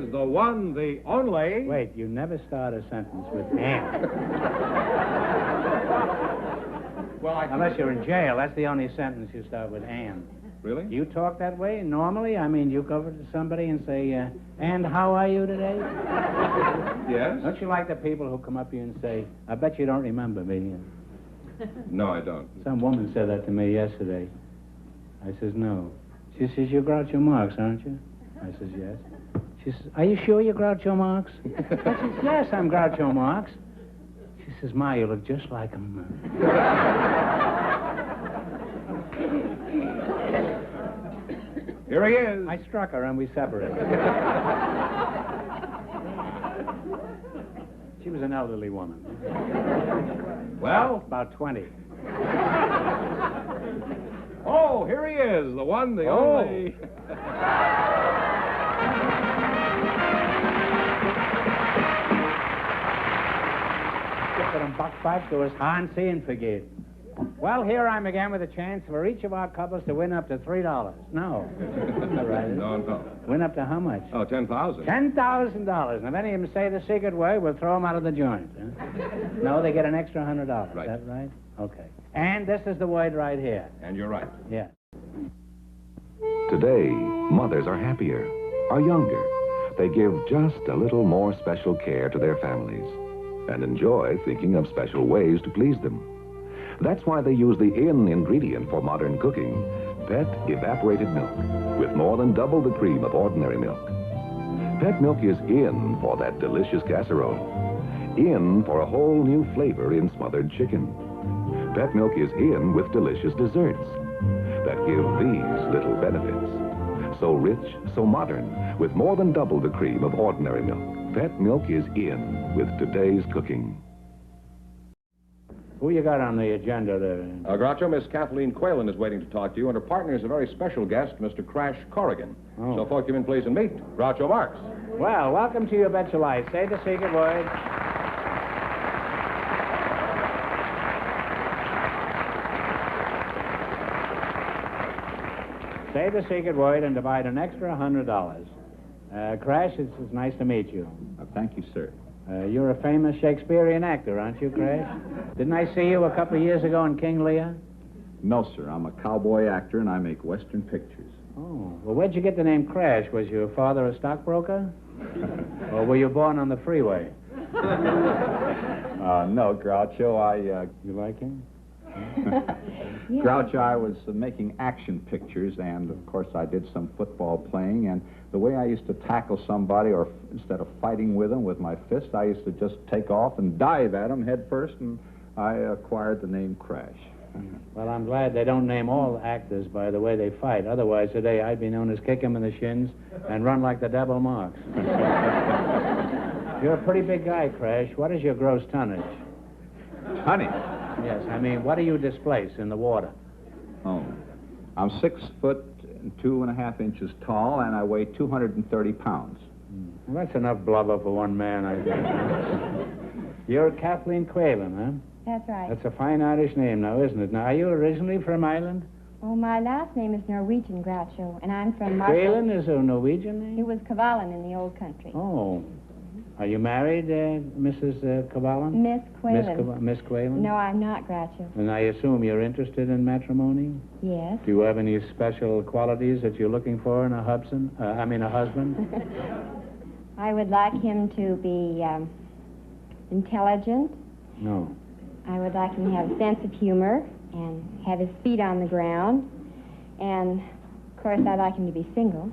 is the one, the only... Wait, you never start a sentence with and. Well, Unless you're in jail, that's the only sentence you start with and. Really? You talk that way normally? I mean, you go over to somebody and say, and how are you today? Yes? Don't you like the people who come up to you and say, I bet you don't remember me? No, I don't. Some woman said that to me yesterday. I says, no. She says, you're Groucho Marx, aren't you? I says, yes. She says, are you sure you're Groucho Marx? I says, yes, I'm Groucho Marx. She says, Ma, you look just like him. Here he is. I struck her and we separated. She was an elderly woman. Well? About 20. Oh, here he is, the one, the only... Hansi and forget. Well, here I'm again with a chance for each of our couples to win up to $3. No. All right. No. Win up to how much? Oh, $10,000. $10,000. And if any of them say the secret word, we'll throw them out of the joint. Huh? No, they get an extra $100. Right. Is that right? Okay. And this is the word right here. And you're right. Yeah. Today, mothers are happier, are younger. They give just a little more special care to their families and enjoy thinking of special ways to please them. That's why they use the in ingredient for modern cooking, Pet evaporated milk, with more than double the cream of ordinary milk. Pet milk is in for that delicious casserole, in for a whole new flavor in smothered chicken. Pet milk is in with delicious desserts that give these little benefits. So rich, so modern, with more than double the cream of ordinary milk. Pet milk is in with today's cooking. Who you got on the agenda there? Groucho, Miss Kathleen Quaylen is waiting to talk to you, and her partner is a very special guest, Mr. Crash Corrigan. Oh. So, folks, come in, please, and meet Groucho Marx. Well, welcome to You Bet Your Life. Say the secret word. Say the secret word and divide an extra $100. Crash, it's nice to meet you. Thank you, sir. You're a famous Shakespearean actor, aren't you, Crash? Didn't I see you a couple of years ago in King Lear? No, sir. I'm a cowboy actor, and I make Western pictures. Oh, well, where'd you get the name Crash? Was your father a stockbroker? Or were you born on the freeway? No, Groucho, You like him? Groucho, I was making action pictures, and, of course, I did some football playing, and the way I used to tackle somebody, or instead of fighting with them with my fist, I used to just take off and dive at them head first, and I acquired the name Crash. Well, I'm glad they don't name all actors by the way they fight. Otherwise, today, I'd be known as Kick 'em in the shins and run like the devil Marx. You're a pretty big guy, Crash. What is your gross tonnage? Honey. Yes, I mean, what do you displace in the water? Oh. I'm 6 foot and 2.5 inches tall, and I weigh 230 pounds. Well, that's enough blubber for one man, I think. You're Kathleen Quaylen, huh? That's right. That's a fine Irish name now, isn't it? Now, are you originally from Ireland? Oh, my last name is Norwegian, Groucho, and I'm from Marshall. Quaylen is a Norwegian name? It was Cavallen in the old country. Oh. Are you married, Mrs. Cavallen? Miss Quaylen. Miss Quaylen? No, I'm not, Groucho. And I assume you're interested in matrimony? Yes. Do you have any special qualities that you're looking for in a husband? A husband? I would like him to be intelligent. No. I would like him to have a sense of humor and have his feet on the ground. And, of course, I'd like him to be single.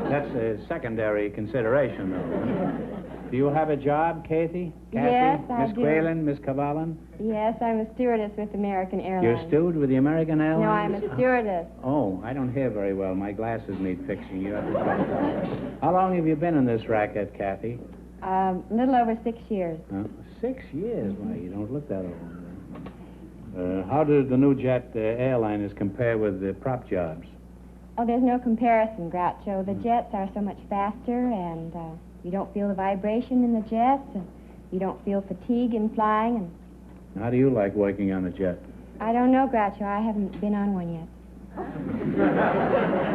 That's a secondary consideration, though. Do you have a job, Kathy? Yes, I Miss do. Quaylen, Miss Cavallen? Yes, I'm a stewardess with American Airlines. You're a steward with the American Airlines? No, I'm a stewardess. Oh, I don't hear very well. My glasses need fixing. You have to... How long have you been in this racket, Kathy? A little over 6 years. 6 years? Why, you don't look that old. How do the new jet airliners compare with the prop jobs? Oh, there's no comparison, Groucho. The jets are so much faster, and you don't feel the vibration in the jets, and you don't feel fatigue in flying. And how do you like working on a jet? I don't know, Groucho. I haven't been on one yet.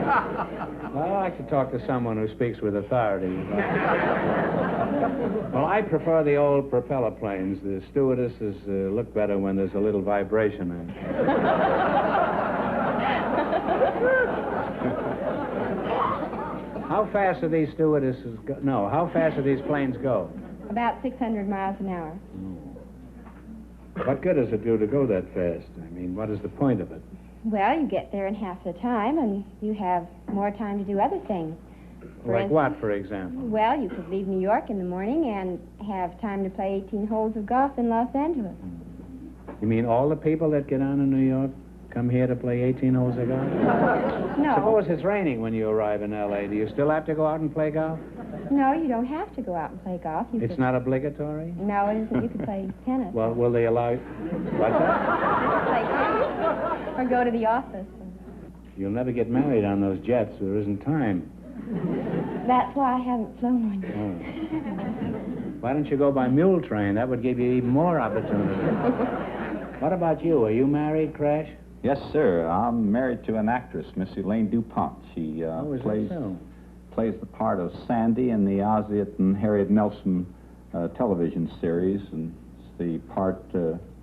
Well, I like to talk to someone who speaks with authority. Well, I prefer the old propeller planes. The stewardesses look better when there's a little vibration in it. How fast do these stewardesses go? No, how fast do these planes go? About 600 miles an hour. What good does it do to go that fast? I mean, what is the point of it? Well, you get there in half the time, and you have more time to do other things. Like what, for example? Well, you could leave New York in the morning and have time to play 18 holes of golf in Los Angeles. You mean all the people that get on in New York come here to play 18 holes of golf? No. Suppose it's raining when you arrive in L.A. Do you still have to go out and play golf? No, you don't have to go out and play golf. It's not obligatory? No, it isn't. You could play tennis. Well, will they allow you? What's that? Play tennis. Or go to the office. You'll never get married on those jets. There isn't time. That's why I haven't flown one. Oh. Why don't you go by mule train? That would give you even more opportunity. What about you? Are you married, Crash? Yes, sir. I'm married to an actress, Miss Elaine DuPont. She plays the part of Sandy in the Ozzie and Harriet Nelson television series, and it's the part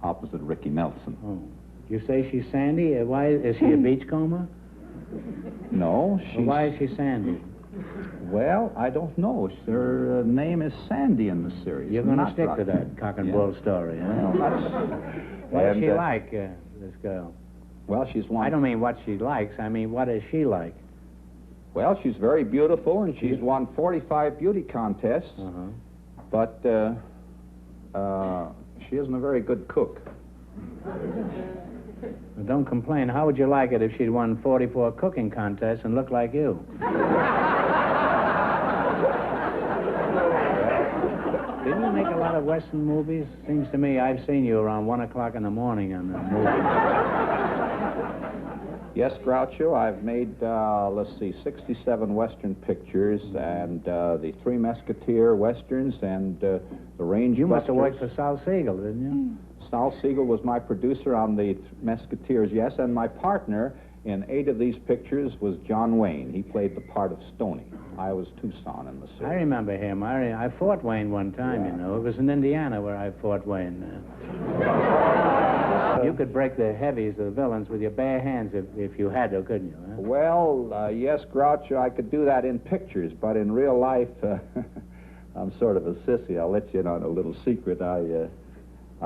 opposite Ricky Nelson. Oh. You say she's Sandy? Why is she a beachcomber? No, she's... Well, why is she Sandy? Well, I don't know. Her name is Sandy in the series. You're going to stick to that cock and bull story, huh? Well, what does she like, this girl? Well, she's one... I don't mean what she likes. I mean, what is she like? Well, she's very beautiful, and she's won 45 beauty contests. But she isn't a very good cook. Well, don't complain. How would you like it if she'd won 44 cooking contests and looked like you? Didn't you make a lot of Western movies? Seems to me I've seen you around 1 o'clock in the morning on the movie. Yes, Groucho, I've made, 67 Western pictures, and the Three Musketeer Westerns, and the Range You must have Busters. worked for Sal Siegel, didn't you? Sal Siegel was my producer on the Musketeers, yes, and my partner in 8 of these pictures was John Wayne. He played the part of Stoney. I was Tucson in the series. I remember him. I fought Wayne one time, you know. It was in Indiana where I fought Wayne. You could break the heavies of the villains with your bare hands if you had to, couldn't you? Huh? Well, yes, Groucho, I could do that in pictures, but in real life, I'm sort of a sissy. I'll let you in on a little secret. I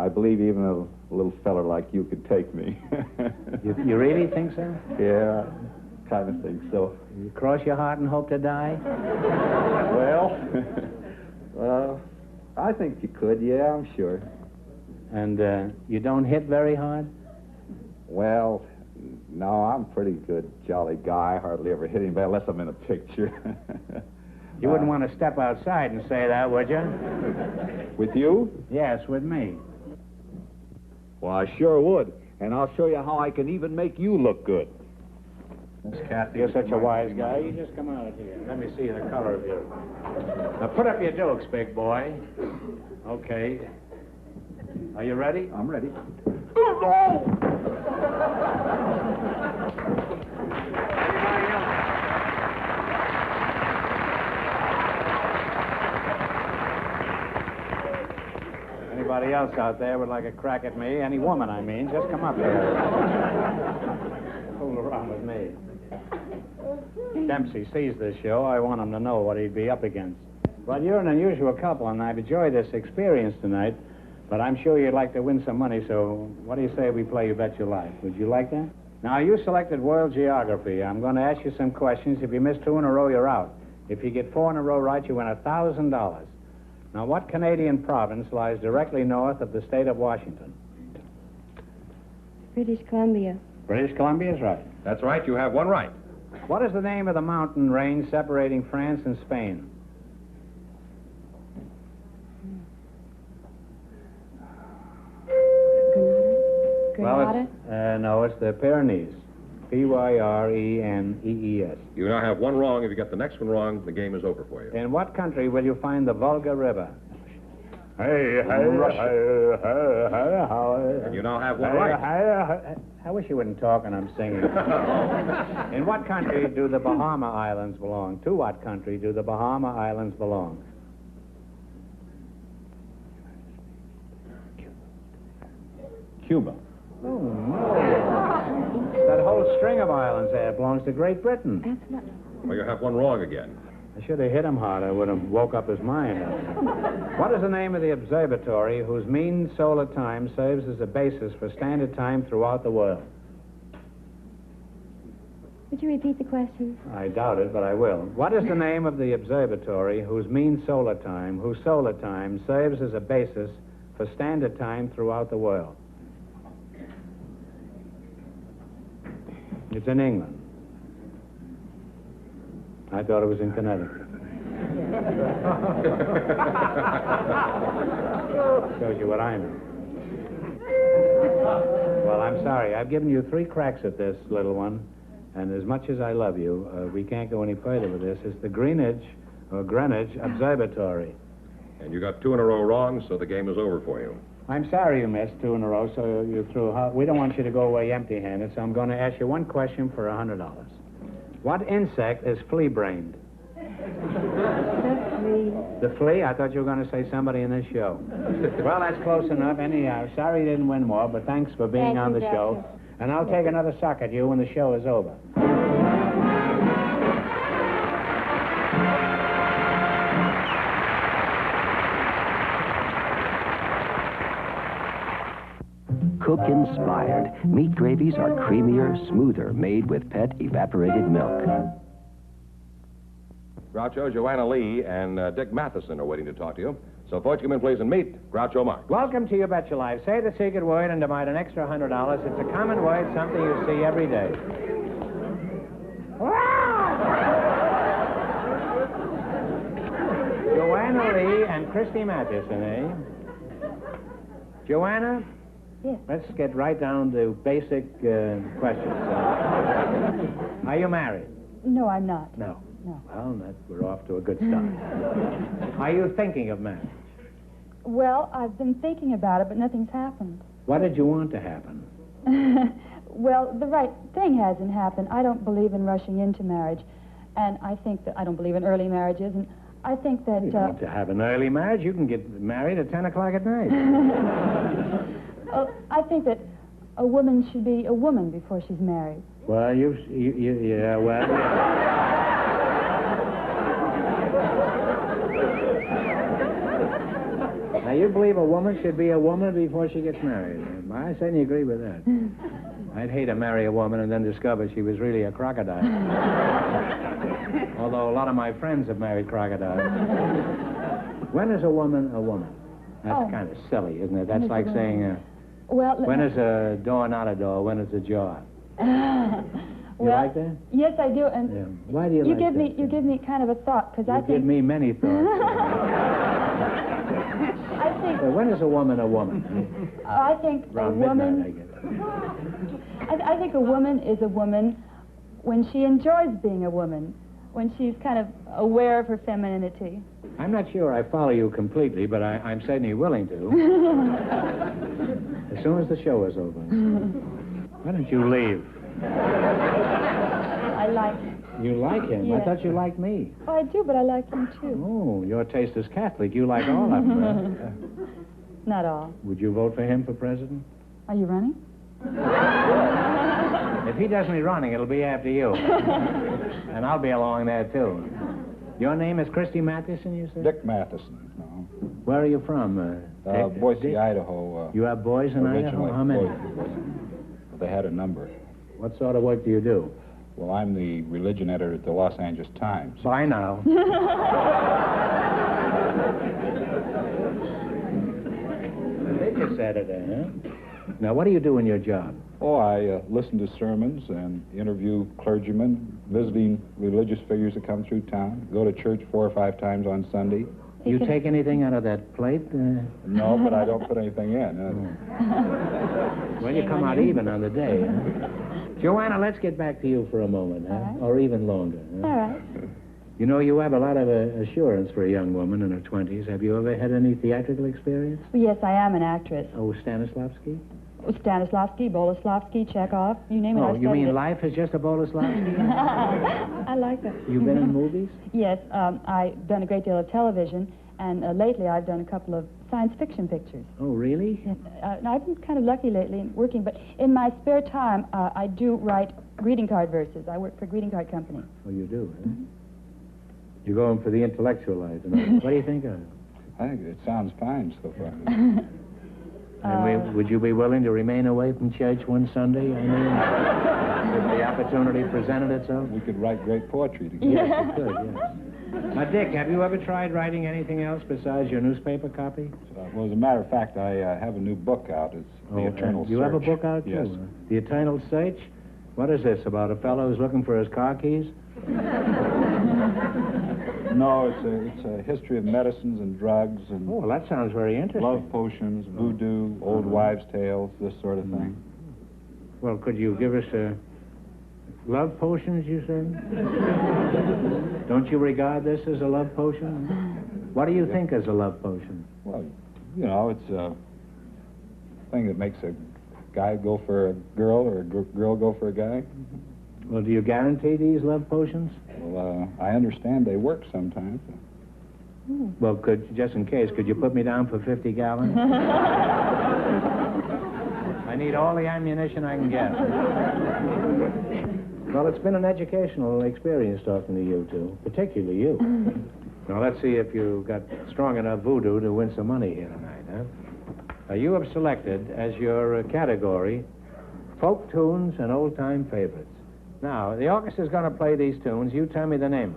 believe even a little feller like you could take me. You really think so? Yeah, kind of think so. You cross your heart and hope to die? Well, I think you could, yeah, I'm sure. And you don't hit very hard? Well, no, I'm a pretty good, jolly guy. Hardly ever hit anybody unless I'm in a picture. You wouldn't want to step outside and say that, would you? With you? Yes, with me. Well, I sure would. And I'll show you how I can even make you look good. You're such a wise guy. You just come out here. Let me see the color of your... Now, put up your dukes, big boy. Okay. Are you ready? I'm ready. Anybody else out there would like a crack at me? Any woman, I mean. Just come up here. Fool around with me. Dempsey sees this show. I want him to know what he'd be up against. Well, you're an unusual couple, and I've enjoyed this experience tonight, but I'm sure you'd like to win some money, so what do you say we play You Bet Your Life? Would you like that? Now, you selected world geography. I'm going to ask you some questions. If you miss 2 in a row, you're out. If you get 4 in a row right, you win $1,000. Now, what Canadian province lies directly north of the state of Washington? British Columbia. British Columbia is right. That's right. You have one right. What is the name of the mountain range separating France and Spain? Grenada? Well, no, it's the Pyrenees. Pyrenees. You now have one wrong. If you get the next one wrong, the game is over for you. In what country will you find the Volga River? Hey, And you now have one right. I wish you wouldn't talk and I'm singing. In what country do the Bahama Islands belong? To what country do the Bahama Islands belong? Cuba. Oh, no. That whole string of islands there belongs to Great Britain. That's not... Well, you have one wrong again. I should have hit him harder. I would have woke up his mind. What is the name of the observatory whose mean solar time serves as a basis for standard time throughout the world? Would you repeat the question? I doubt it, but I will. What is the name of the observatory whose mean solar time serves as a basis for standard time throughout the world? It's in England. I thought it was in Connecticut. Shows you what I know. Well, I'm sorry. I've given you 3 cracks at this, little one. And as much as I love you, we can't go any further with this. It's the Greenwich Observatory. And you got 2 in a row wrong, so the game is over for you. I'm sorry you missed 2 in a row, so you threw. We don't want you to go away empty-handed, so I'm going to ask you one question for $100. What insect is flea-brained? The flea? I thought you were going to say somebody in this show. Well, that's close enough. Anyhow, sorry you didn't win more, but thanks for being on the show. And I'll take another suck at you when the show is over. Cook-inspired. Meat gravies are creamier, smoother, made with pet evaporated milk. Groucho, Joanna Lee, and Dick Matheson are waiting to talk to you. So, folks, come in, please, and meet Groucho Marx. Welcome to You Bet Your Life. Say the secret word and divide an extra $100. It's a common word, something you see every day. Joanna Lee and Christy Matheson, eh? Joanna? Yes. Let's get right down to basic questions. Are you married? No, I'm not. No. No. Well, we're off to a good start. Are you thinking of marriage? Well, I've been thinking about it, but nothing's happened. What did you want to happen? Well, the right thing hasn't happened. I don't believe in rushing into marriage, and I think that I don't believe in early marriages, and I think that... You don't want to have an early marriage. You can get married at 10 o'clock at night. I think that a woman should be a woman before she's married. Well, yeah, well... Now, you believe a woman should be a woman before she gets married. I certainly agree with that. I'd hate to marry a woman and then discover she was really a crocodile. Although a lot of my friends have married crocodiles. When is a woman a woman? That's kind of silly, isn't it? That's like saying, when is a door not a door? When is a jar? You like that? Yes, I do. And yeah. Why do you like that? You give me kind of a thought, because I think... You give me many thoughts. I think... So when is a woman a woman? I think Around a woman... midnight, I guess. I think a woman is a woman when she enjoys being a woman, when she's kind of aware of her femininity. I'm not sure I follow you completely, but I'm certainly willing to. As soon as the show is over. Why don't you leave? I like him. You like him? Yes. I thought you liked me. Oh, I do, but I like him too. Oh, your taste is Catholic. You like all of them. Not all. Would you vote for him for president? Are you running? If he does me running, it'll be after you. And I'll be along there, too. Your name is Christy Matheson, you said? Dick Matheson. No. Where are you from? Boise, Dick? Idaho. You have boys in Idaho? How many? They had a number. What sort of work do you do? Well, I'm the religion editor at the Los Angeles Times. Bye now. Religious editor, huh? Now, what do you do in your job? Oh, I listen to sermons and interview clergymen, visiting religious figures that come through town, go to church 4 or 5 times on Sunday. You take anything out of that plate? No, but I don't put anything in. Well, you come out even on the day, huh? Joanna, let's get back to you for a moment, huh? All right. Or even longer. Huh? All right. You know, you have a lot of assurance for a young woman in her 20s. Have you ever had any theatrical experience? Yes, I am an actress. Oh, Stanislavski? Stanislavski, Boleslavsky, Chekhov, you name it. Oh, I've you studied mean it. life is just a Boleslavsky? I like that. You've been in movies? Yes, I've done a great deal of television, and lately I've done a couple of science fiction pictures. Oh, really? And I've been kind of lucky lately in working, but in my spare time, I do write greeting card verses. I work for a greeting card company. Oh, you do, huh? You're going for the intellectualize. What do you think of it? I think it sounds fine so far. And would you be willing to remain away from church one Sunday? I mean, if the opportunity presented itself? We could write great poetry together. Yes, you could, yes. Now, Dick, have you ever tried writing anything else besides your newspaper copy? Well, as a matter of fact, I have a new book out. It's The Eternal Search. You have a book out, too? Yes. The Eternal Search? What is this, about a fellow who's looking for his car keys? No, it's a history of medicines and drugs and... Oh, well, that sounds very interesting. Love potions, voodoo, old wives' tales, this sort of thing. Well, could you give us love potions, you said? Don't you regard this as a love potion? What do you think is a love potion? Well, you know, it's a thing that makes a guy go for a girl or a girl go for a guy. Well, do you guarantee these love potions? Well, I understand they work sometimes. Well, just in case, could you put me down for 50 gallons? I need all the ammunition I can get. Well, it's been an educational experience talking to you two, particularly you. Now, let's see if you got strong enough voodoo to win some money here tonight, huh? You have selected as your category folk tunes and old-time favorites. Now, the orchestra's going to play these tunes. You tell me the name.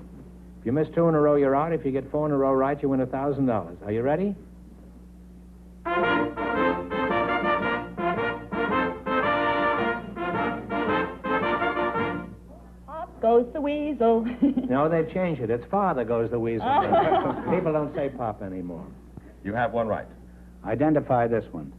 If you miss 2 in a row, you're out. If you get 4 in a row right, you win $1,000. Are you ready? Pop goes the weasel. No, they've changed it. It's Father Goes the Weasel. People don't say Pop anymore. You have one right. Identify this one.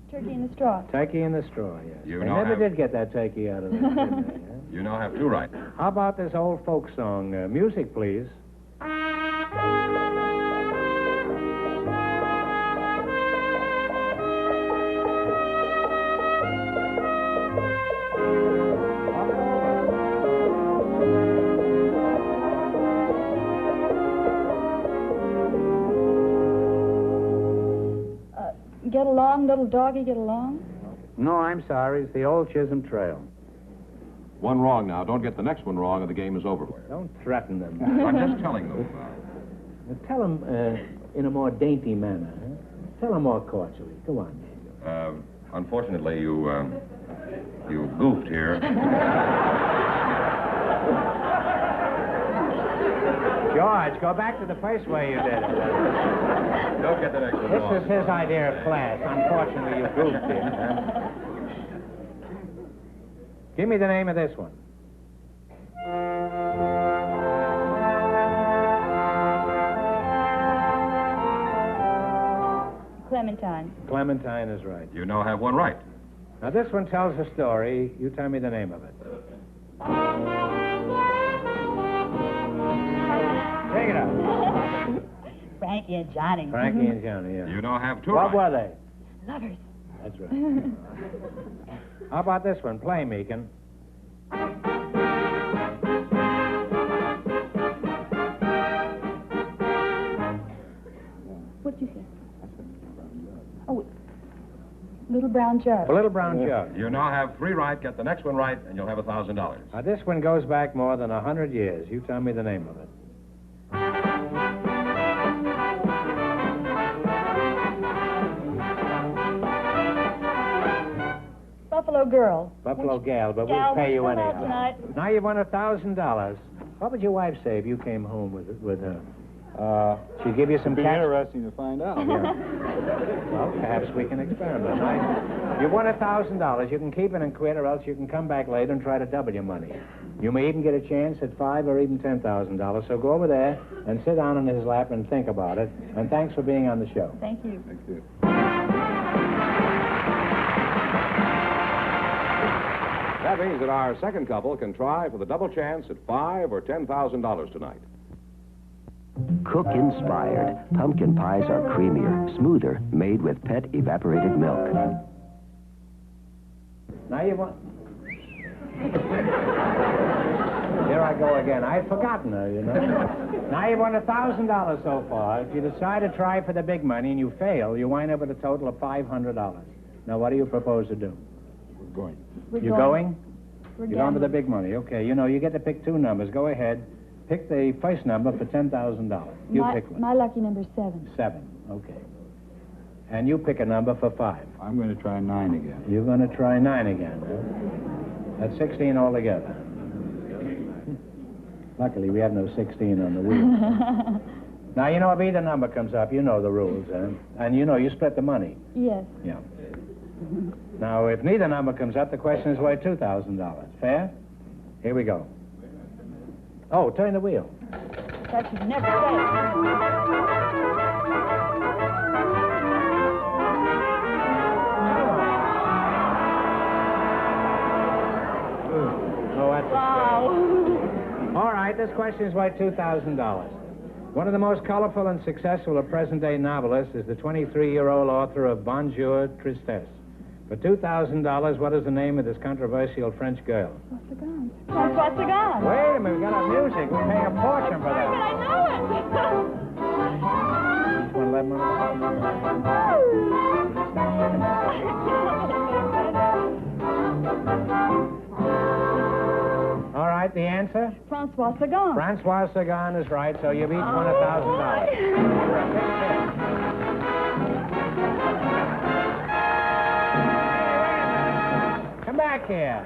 Turkey in the straw. Turkey in the straw, yes. You They know never have- did get that turkey out of there, did they? Huh? You now have 2 right. How about this old folk song? Music, please. Get along, little doggy, get along. No, I'm sorry. It's the old Chisholm Trail. 1 wrong now. Don't get the next one wrong, and the game is over. Don't threaten them. I'm just telling them. Tell them in a more dainty manner. Huh? Tell them more cordially. Go on. Unfortunately, you goofed here. George, go back to the first way you did it. Don't get the next one This wrong. is his idea of class. Unfortunately, you goofed it. Huh? Give me the name of this one. Clementine. Clementine is right. You now have 1 right. Now, this one tells a story. You tell me the name of it. Take it up. Frankie and Johnny. Frankie and Johnny, yeah. You now have 2 What right. were they? Lovers. That's right. How about this one? Play, Meekin. What'd you say? Oh, Little Brown Jug. A Little Brown Jug. You now have 3 right. Get the next one right, and you'll have $1,000. Now, this one goes back more than 100 years. You tell me the name of it. Buffalo Girl. Buffalo Gal, but Gal, we'll pay you come out anyhow. tonight. Now you've won $1,000. What would your wife say if you came home with her? She'd give you some It'd be cash. interesting to find out. Well, perhaps we can experiment. You've won $1,000. You can keep it and quit, or else you can come back later and try to double your money. You may even get a chance at $5,000 or even $10,000. So go over there and sit down in his lap and think about it. And thanks for being on the show. Thank you. Thank you. That means that our second couple can try for the double chance at $5,000 or $10,000 tonight. Cook-inspired. Pumpkin pies are creamier, smoother, made with Pet evaporated milk. Now you want... Here I go again. I'd forgotten her, you know. Now you've won $1,000 so far. If you decide to try for the big money and you fail, you wind up with a total of $500. Now, what do you propose to do? We're going. You're going? We're You're going for the big money. Okay, you know, you get to pick two numbers. Go ahead. Pick the first number for $10,000. You pick one. My lucky number is 7. 7, okay. And you pick a number for 5. I'm going to try 9 again. You're going to try 9 again, huh? That's 16 altogether. Luckily, we have no 16 on the wheel. Now, you know, if either number comes up, you know the rules, huh? And you know, you split the money. Yes. Yeah. Now, if neither number comes up, the question is worth $2,000. Fair? Here we go. Oh, turn the wheel. That should never say. Oh, that's Wow. All right, this question is worth $2,000. One of the most colorful and successful of present-day novelists is the 23-year-old author of Bonjour, Tristesse. For $2,000, what is the name of this controversial French girl? François Sagan. Wait a minute, we got our music. We're paying a fortune for that. I know it. Each one 11 All right, the answer? François Sagan. Francois Sagan is right, so you've each won $1,000. Come back here.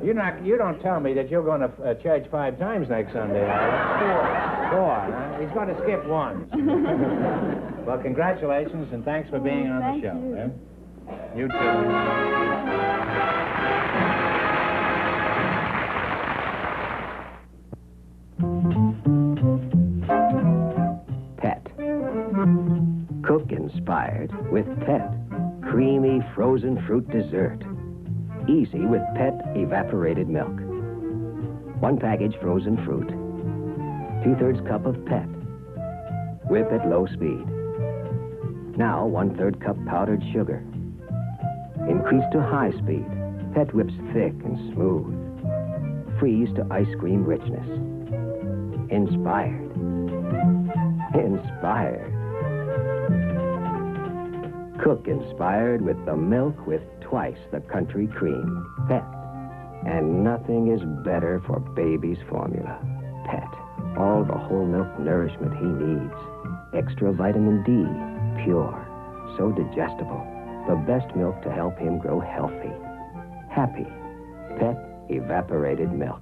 You don't tell me that you're going to church 5 times next Sunday, are you? 4, huh? He's going to skip 1. Well, congratulations, and thanks for being on the show. You. You too. Pet. Cook-inspired with Pet. Creamy frozen fruit dessert. Easy with Pet evaporated milk. 1 package frozen fruit. 2/3 cup of Pet. Whip at low speed. Now 1/3 cup powdered sugar. Increase to high speed. Pet whips thick and smooth. Freeze to ice cream richness. Inspired. Inspired. Cook inspired with the milk with twice the country cream. Pet. And nothing is better for baby's formula. Pet. All the whole milk nourishment he needs. Extra vitamin D. Pure. So digestible. The best milk to help him grow healthy. Happy. Pet evaporated milk.